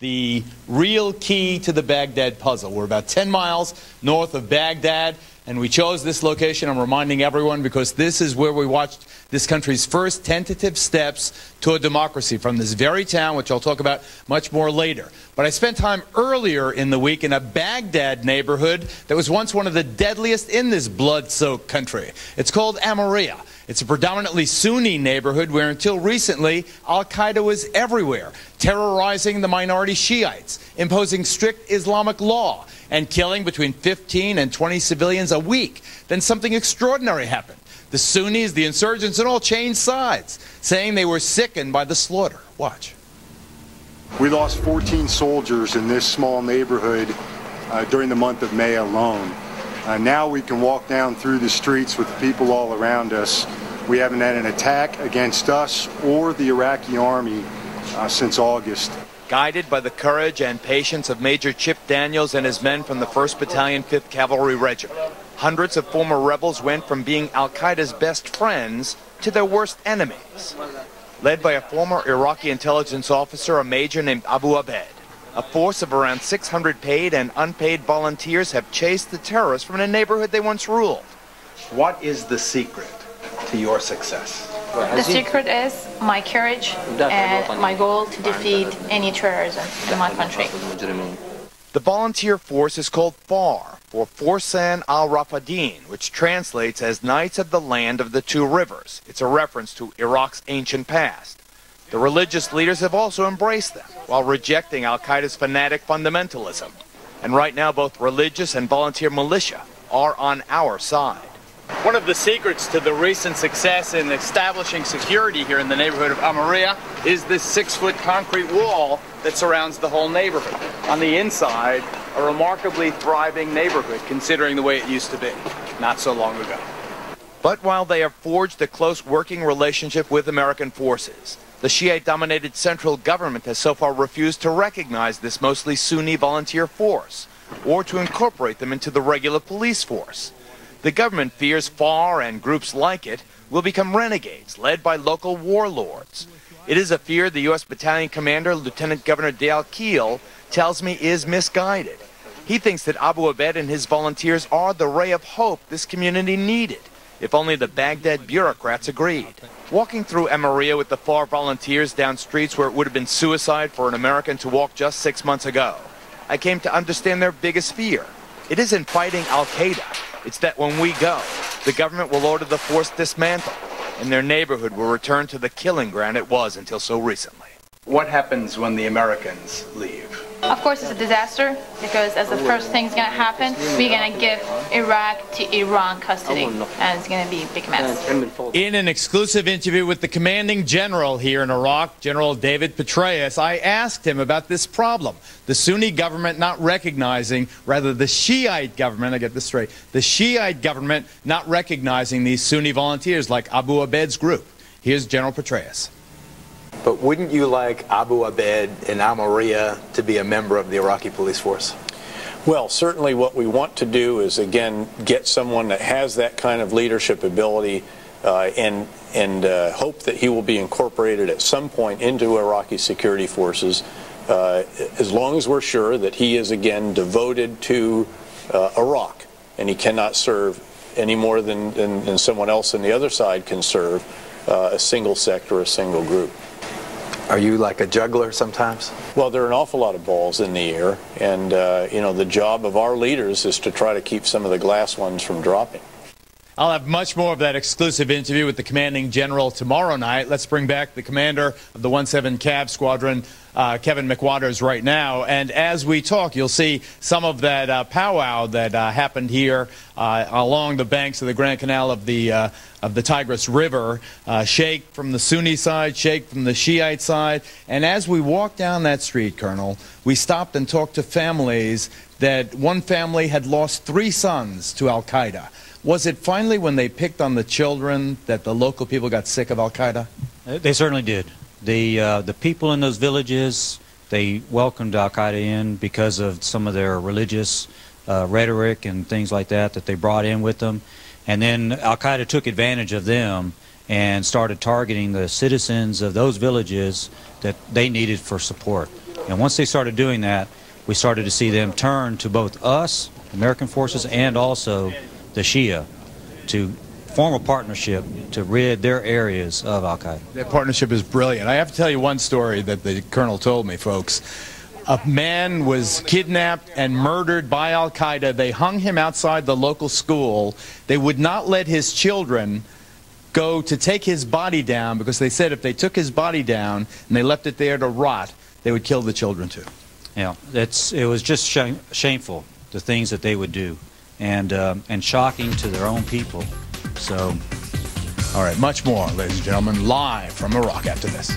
the real key to the Baghdad puzzle. We're about 10 miles north of Baghdad, and we chose this location, I'm reminding everyone, because this is where we watched this country's first tentative steps to a democracy, from this very town, which I'll talk about much more later. But I spent time earlier in the week in a Baghdad neighborhood that was once one of the deadliest in this blood-soaked country. It's called Amiriya. It's a predominantly Sunni neighborhood where until recently al-Qaeda was everywhere, terrorizing the minority Shiites, imposing strict Islamic law, and killing between 15 and 20 civilians a week. Then something extraordinary happened. The Sunnis, the insurgents, and all changed sides, saying they were sickened by the slaughter. Watch. We lost 14 soldiers in this small neighborhood during the month of May alone. Now we can walk down through the streets with the people all around us. We haven't had an attack against us or the Iraqi army since August. Guided by the courage and patience of Major Chip Daniels and his men from the 1st Battalion, 5th Cavalry Regiment, hundreds of former rebels went from being al-Qaeda's best friends to their worst enemies. Led by a former Iraqi intelligence officer, a major named Abu Abed, a force of around 600 paid and unpaid volunteers have chased the terrorists from a neighborhood they once ruled. What is the secret to your success? The secret is my courage and my goal to defeat any terrorism in my country. The volunteer force is called FAR, for Forsan al-Rafadin, which translates as Knights of the Land of the Two Rivers. It's a reference to Iraq's ancient past. The religious leaders have also embraced them, while rejecting al-Qaeda's fanatic fundamentalism. And right now, both religious and volunteer militia are on our side. One of the secrets to the recent success in establishing security here in the neighborhood of Amiriya is this 6-foot concrete wall that surrounds the whole neighborhood. On the inside, a remarkably thriving neighborhood, considering the way it used to be not so long ago. But while they have forged a close working relationship with American forces, the Shiite-dominated central government has so far refused to recognize this mostly Sunni volunteer force, or to incorporate them into the regular police force. The government fears FAR and groups like it will become renegades, led by local warlords. It is a fear the U.S. Battalion Commander, Lieutenant Governor Dale Keel, tells me is misguided. He thinks that Abu Abed and his volunteers are the ray of hope this community needed, if only the Baghdad bureaucrats agreed. Walking through Amiriya with the FAR volunteers down streets where it would have been suicide for an American to walk just 6 months ago, I came to understand their biggest fear. It isn't fighting al-Qaeda. It's that when we go, the government will order the force dismantled, and their neighborhood will return to the killing ground it was until so recently. What happens when the Americans leave? Of course, it's a disaster, because as the first thing's going to happen, we're going to give Iraq to Iran custody, and it's going to be a big mess. In an exclusive interview with the commanding general here in Iraq, General David Petraeus, I asked him about this problem. The Sunni government not recognizing, rather the Shiite government, I get this straight, the Shiite government not recognizing these Sunni volunteers like Abu Abed's group. Here's General Petraeus. But wouldn't you like Abu Abed and Amiriya to be a member of the Iraqi police force? Well, certainly what we want to do is, again, get someone that has that kind of leadership ability and hope that he will be incorporated at some point into Iraqi security forces, as long as we're sure that he is, again, devoted to Iraq, and he cannot serve any more than someone else on the other side can serve a single sect or a single group. Are you like a juggler sometimes? Well, there are an awful lot of balls in the air, and you know, the job of our leaders is to try to keep some of the glass ones from dropping. I'll have much more of that exclusive interview with the commanding general tomorrow night. Let's bring back the commander of the 1-7 Cav Squadron, Kevin McWatters, right now. And as we talk, you'll see some of that powwow that happened here along the banks of the Grand Canal of the Tigris River. Sheikh from the Sunni side, Sheikh from the Shiite side. And as we walked down that street, Colonel, we stopped and talked to families that one family had lost 3 sons to al-Qaeda. Was it finally when they picked on the children that the local people got sick of al-Qaeda? They certainly did. The people in those villages, they welcomed al-Qaeda in because of some of their religious rhetoric and things like that they brought in with them. And then al-Qaeda took advantage of them and started targeting the citizens of those villages that they needed for support. And once they started doing that, we started to see them turn to both us, American forces, and also the Shia to form a partnership to rid their areas of al-Qaeda. That partnership is brilliant. I have to tell you one story that the colonel told me, folks. A man was kidnapped and murdered by al-Qaeda. They hung him outside the local school. They would not let his children go to take his body down because they said if they took his body down and they left it there to rot, they would kill the children too. Yeah, it was just shameful, the things that they would do, and shocking to their own people. So, all right, much more, ladies and gentlemen, live from Iraq after this.